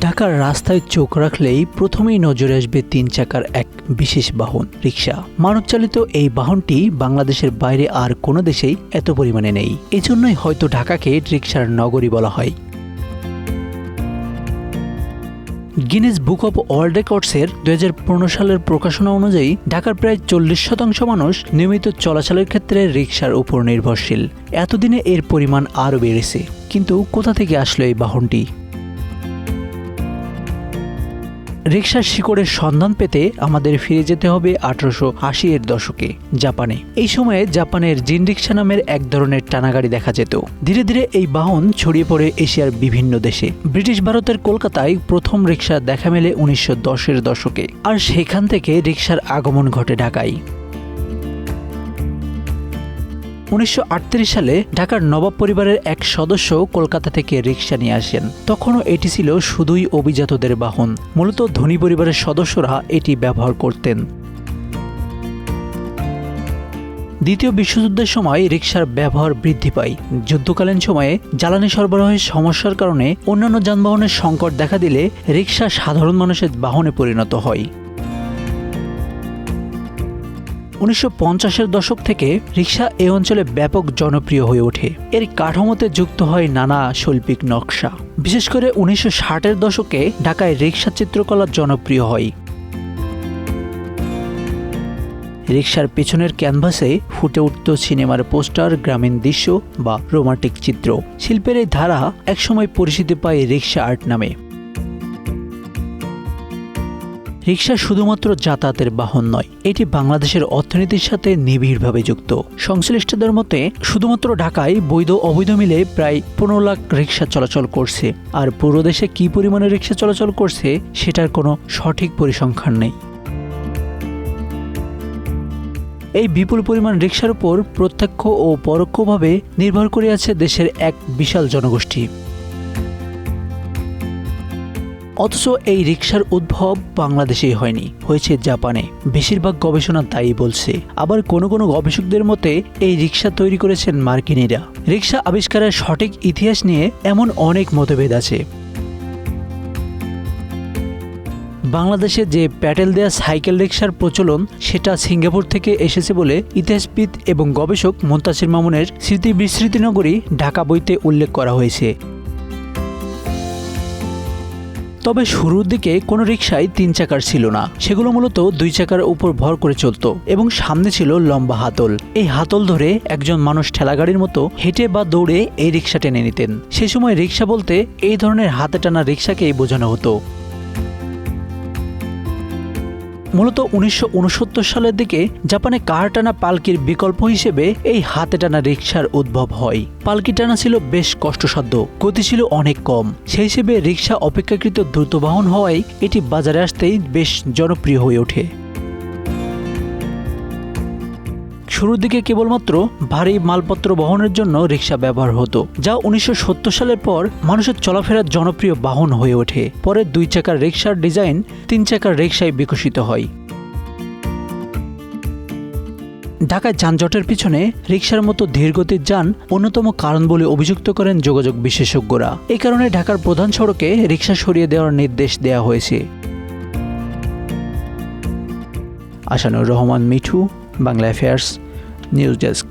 ঢাকার রাস্তায় চোখ রাখলেই প্রথমেই নজরে আসবে 3 চাকার এক বিশেষ বাহন রিক্সা। মানবচালিত এই বাহনটি বাংলাদেশের বাইরে আর কোনো দেশেই এত পরিমাণে নেই। এজন্যই হয়তো ঢাকাকে রিক্সার নগরী বলা হয়। গিনেস বুক অব ওয়ার্ল্ড রেকর্ডসের 2015 সালের প্রকাশনা অনুযায়ী ঢাকার প্রায় 40% মানুষ নিয়মিত চলাচলের ক্ষেত্রে রিক্সার উপর নির্ভরশীল। এতদিনে এর পরিমাণ আরও বেড়েছে। কিন্তু কোথা থেকে আসলো এই বাহনটি? রিক্সার শিকড়ের সন্ধান পেতে আমাদের ফিরে যেতে হবে 1880-এর দশকে জাপানে। এই সময়ে জাপানের জিন রিক্সা নামের এক ধরনের টানাগাড়ি দেখা যেত। ধীরে ধীরে এই বাহন ছড়িয়ে পড়ে এশিয়ার বিভিন্ন দেশে। ব্রিটিশ ভারতের কলকাতায় প্রথম রিক্সা দেখা মেলে 1910-এর দশকে, আর সেখান থেকে রিক্সার আগমন ঘটে ঢাকায়। 1938 সালে ঢাকার নবাব পরিবারের এক সদস্য কলকাতা থেকে রিক্সা নিয়ে আসেন। তখনও এটি ছিল শুধুই অভিজাতদের বাহন। মূলত ধনী পরিবারের সদস্যরা এটি ব্যবহার করতেন। দ্বিতীয় বিশ্বযুদ্ধের সময় রিক্সার ব্যবহার বৃদ্ধি পায়। যুদ্ধকালীন সময়ে জ্বালানি সরবরাহের সমস্যার কারণে অন্যান্য যানবাহনের সংকট দেখা দিলে রিক্সা সাধারণ মানুষের বাহনে পরিণত হয়। 1950-এর দশক থেকে রিক্সা এই অঞ্চলে ব্যাপক জনপ্রিয় হয়ে ওঠে। এর কাঠামোতে যুক্ত হয় নানা শৈল্পিক নকশা। বিশেষ করে 1960-এর দশকে ঢাকায় রিক্সা চিত্রকলা জনপ্রিয় হয়। রিক্সার পেছনের ক্যানভাসে ফুটে উঠত সিনেমার পোস্টার, গ্রামীণ দৃশ্য বা রোমান্টিক চিত্র। শিল্পের এই ধারা একসময় পরিচিতি পায় রিক্সা আর্ট নামে। রিক্সা শুধুমাত্র যাতায়াতের বাহন নয়, এটি বাংলাদেশের অর্থনীতির সাথে নিবিড়ভাবে যুক্ত। সংশ্লিষ্টদের মতে শুধুমাত্র ঢাকায় বৈধ অবৈধ মিলে প্রায় 15 লাখ রিক্সা চলাচল করছে। আর পুরো দেশে কী পরিমাণে রিক্সা চলাচল করছে সেটার কোনো সঠিক পরিসংখ্যান নেই। এই বিপুল পরিমাণ রিক্সার উপর প্রত্যক্ষ ও পরোক্ষভাবে নির্ভর করে আছে দেশের এক বিশাল জনগোষ্ঠী। অথচ এই রিক্সার উদ্ভব বাংলাদেশেই হয়নি, হয়েছে জাপানে। বেশিরভাগ গবেষণা তাই বলছে। আবার কোনো কোনো গবেষকদের মতে এই রিক্সা তৈরি করেছেন মার্কিনীরা। রিক্সা আবিষ্কারের সঠিক ইতিহাস নিয়ে এমন অনেক মতভেদ আছে। বাংলাদেশে যে প্যাডেল দেয়া সাইকেল রিক্সার প্রচলন সেটা সিঙ্গাপুর থেকে এসেছে বলে ইতিহাসবিদ এবং গবেষক মুনতাসির মামুনের স্মৃতি বিস্মৃতি নগরী ঢাকা বইতে উল্লেখ করা হয়েছে। তবে শুরুর দিকে কোনো রিক্সায় 3 চাকার ছিল না। সেগুলো মূলত 2 চাকার উপর ভর করে চলত এবং সামনে ছিল লম্বা হাতল। এই হাতল ধরে একজন মানুষ ঠেলাগাড়ির মতো হেঁটে বা দৌড়ে এই রিক্সা টেনে নিতেন। সে সময় রিক্সা বলতে এই ধরনের হাতে টানা রিক্সাকেই বোঝানো হতো। মূলত 1969 সালের দিকে জাপানে কার টানা পালকির বিকল্প হিসেবে এই হাতে টানা রিক্সার উদ্ভব হয়। পালকি টানা ছিল বেশ কষ্টসাধ্য, গতি ছিল অনেক কম। সেই হিসেবে রিক্সা অপেক্ষাকৃত দ্রুত বাহন হওয়ায় এটি বাজারে আসতেই বেশ জনপ্রিয় হয়ে ওঠে। শুরুর দিকে কেবলমাত্র ভারী মালপত্র বহনের জন্য রিক্সা ব্যবহার হতো, যা 1970 সালের পর মানুষের চলাফেরার জনপ্রিয় বাহন হয়ে ওঠে। পরে 2 চাকার রিক্সার ডিজাইন 3 চাকার রিক্সায় বিকশিত হয়। ঢাকায় যানজটের পিছনে রিক্সার মতো ধীরগতির যান অন্যতম কারণ বলে অভিযুক্ত করেন যোগাযোগ বিশেষজ্ঞরা। এই কারণে ঢাকার প্রধান সড়কে রিক্সা সরিয়ে দেওয়ার নির্দেশ দেওয়া হয়েছে। Ashanur Rahman Mithu, Bangla affairs, news desk.